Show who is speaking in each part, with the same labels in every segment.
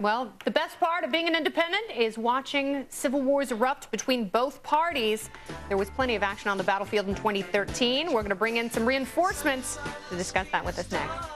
Speaker 1: Well, the best part of being an independent is watching civil wars erupt between both parties. There was plenty of action on the battlefield in 2013. We're going to bring in some reinforcements to discuss that with us next.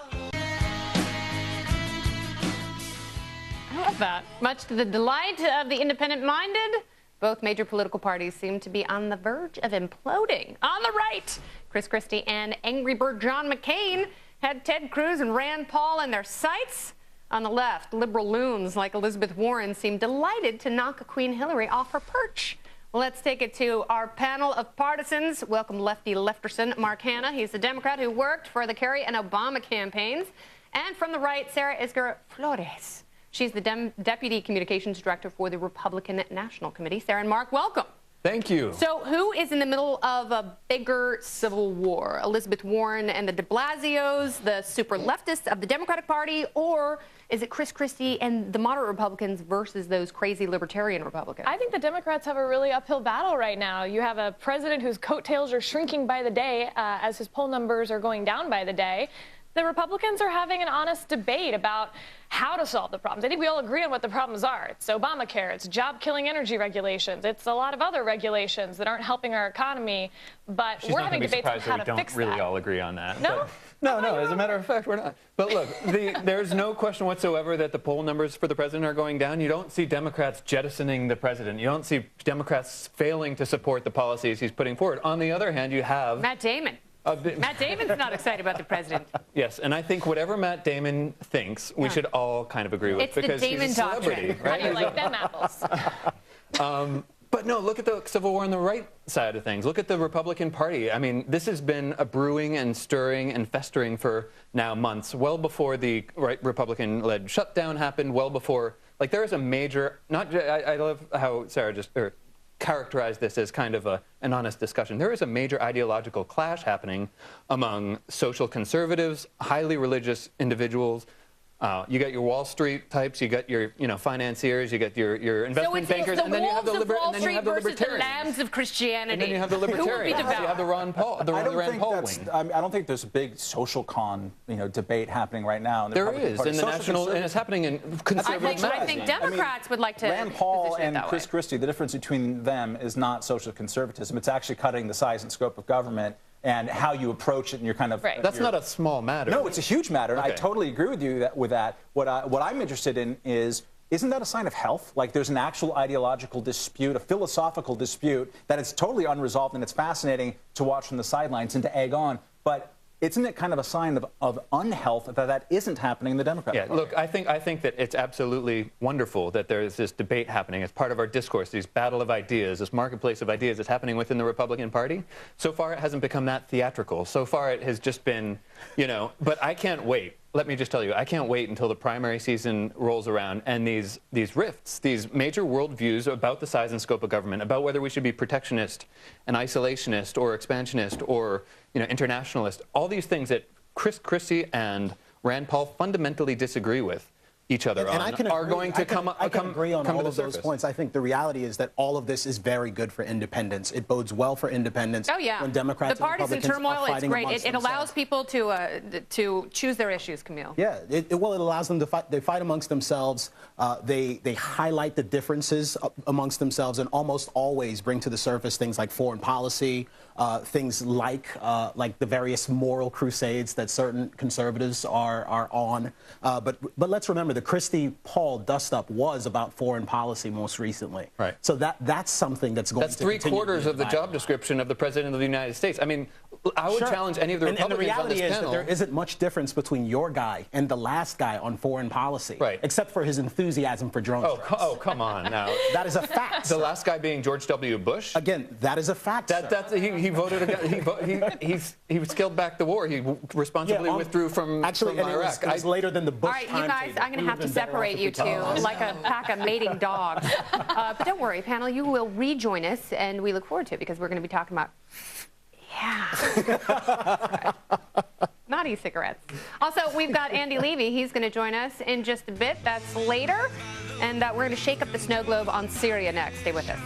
Speaker 1: I love that. Much to the delight of the independent-minded, both major political parties seem to be on the verge of imploding. On the right, Chris Christie and Angry Bird John McCain had Ted Cruz and Rand Paul in their sights. On the left, liberal loons like Elizabeth Warren seem delighted to knock Queen Hillary off her perch. Let's take it to our panel of partisans. Welcome Lefty Lefterson, Mark Hanna. He's the Democrat who worked for the Kerry and Obama campaigns. And from the right, Sarah Isgur Flores. She's the Deputy Communications Director for the Republican National Committee. Sarah and Mark, welcome.
Speaker 2: Thank you.
Speaker 1: So who is in the middle of a bigger civil war? Elizabeth Warren and the de Blasios, the super leftists of the Democratic Party, or is it Chris Christie and the moderate Republicans versus those crazy libertarian Republicans?
Speaker 3: I think the Democrats have a really uphill battle right now. You have a president whose coattails are shrinking by the day as his poll numbers are going down by the day. The Republicans are having an honest debate about how to solve the problems. I think we all agree on what the problems are. It's Obamacare, it's job-killing energy regulations, it's a lot of other regulations that aren't helping our economy, but we're having debates on how to fix that.
Speaker 2: We don't really all agree on that.
Speaker 3: No?
Speaker 2: No, as a matter of fact, we're not. But look, there's no question whatsoever that the poll numbers for the president are going down. You don't see Democrats jettisoning the president. You don't see Democrats failing to support the policies he's putting forward. On the other hand, you have
Speaker 1: Matt Damon. Matt Damon's not excited about the president.
Speaker 2: Yes, and I think whatever Matt Damon thinks, we should all kind of agree with.
Speaker 1: It's
Speaker 2: because
Speaker 1: the Damon
Speaker 2: he's a celebrity,
Speaker 1: doctrine.
Speaker 2: right?
Speaker 3: How do you like them apples?
Speaker 2: But no, look at the Civil War on the right side of things. Look at the Republican Party. I mean, this has been a brewing and stirring and festering for now months, well before the Republican-led shutdown happened, well before, like, there is a major, I love how Sarah just characterized this as kind of an honest discussion. There is a major ideological clash happening among social conservatives, highly religious individuals. You got your Wall Street types, you got your financiers, you got your investment bankers, and then you have the libertarians.
Speaker 1: The lambs of Christianity.
Speaker 2: And then you have the libertarians. You have the Rand Paul wing.
Speaker 4: I don't think there's a big social debate happening right now.
Speaker 2: There is in the national, and it's happening in conservative magazines.
Speaker 1: I think Democrats would like to.
Speaker 4: Rand Paul and Chris Christie, the difference between them is not social conservatism. It's actually cutting the size and scope of government and how you approach it, and you're kind of...
Speaker 3: Right.
Speaker 2: That's not a small matter.
Speaker 4: No, it's a huge matter, and
Speaker 2: okay.
Speaker 4: I totally agree with you with that. What I'm interested in is, isn't that a sign of health? Like, there's an actual ideological dispute, a philosophical dispute, that is totally unresolved, and it's fascinating to watch from the sidelines and to egg on, but isn't it kind of a sign of unhealth that isn't happening in the Democratic Party?
Speaker 2: Look, I think that it's absolutely wonderful that there's this debate happening as part of our discourse, these battle of ideas, this marketplace of ideas that's happening within the Republican Party. So far, it hasn't become that theatrical. So far, it has just been, but I can't wait. Let me just tell you, I can't wait until the primary season rolls around and these rifts, these major worldviews about the size and scope of government, about whether we should be protectionist and isolationist or expansionist or internationalist, all these things that Chris Christie and Rand Paul fundamentally disagree with each other on are going to come
Speaker 5: I can agree on all of
Speaker 2: surface.
Speaker 5: those points. I think the reality is that all of this is very good for independence. It bodes well for independence.
Speaker 1: Oh yeah.
Speaker 5: When Democrats
Speaker 1: the partisan
Speaker 5: and Republicans
Speaker 1: turmoil,
Speaker 5: are fighting
Speaker 1: it's great.
Speaker 5: amongst
Speaker 1: It allows
Speaker 5: themselves.
Speaker 1: people to choose their issues, Camille.
Speaker 5: Yeah. It allows them to fight. They fight amongst themselves. They highlight the differences amongst themselves, and almost always bring to the surface things like foreign policy, things like the various moral crusades that certain conservatives are on. But let's remember the Christie-Paul dust-up was about foreign policy most recently.
Speaker 2: Right.
Speaker 5: So that's something that's going to continue.
Speaker 2: That's three-quarters of the job description of the President of the United States. I mean, I would challenge any of the Republicans
Speaker 5: and the reality
Speaker 2: on this
Speaker 5: is
Speaker 2: panel.
Speaker 5: that there isn't much difference between your guy and the last guy on foreign policy.
Speaker 2: Right.
Speaker 5: Except for his enthusiasm for drone strikes.
Speaker 2: Oh, come on now.
Speaker 5: That is a fact.
Speaker 2: The last guy being George W. Bush.
Speaker 5: Again, that is a fact.
Speaker 2: He voted. He scaled back the war. He responsibly withdrew from Iraq.
Speaker 5: It was later than the Bush.
Speaker 1: All right, you guys, I'm going to have to separate you two like a pack of mating dogs. But don't worry, panel, you will rejoin us, and we look forward to it because we're going to be talking about, not e-cigarettes. Also, we've got Andy Levy. He's going to join us in just a bit. That's later. And we're going to shake up the snow globe on Syria next. Stay with us.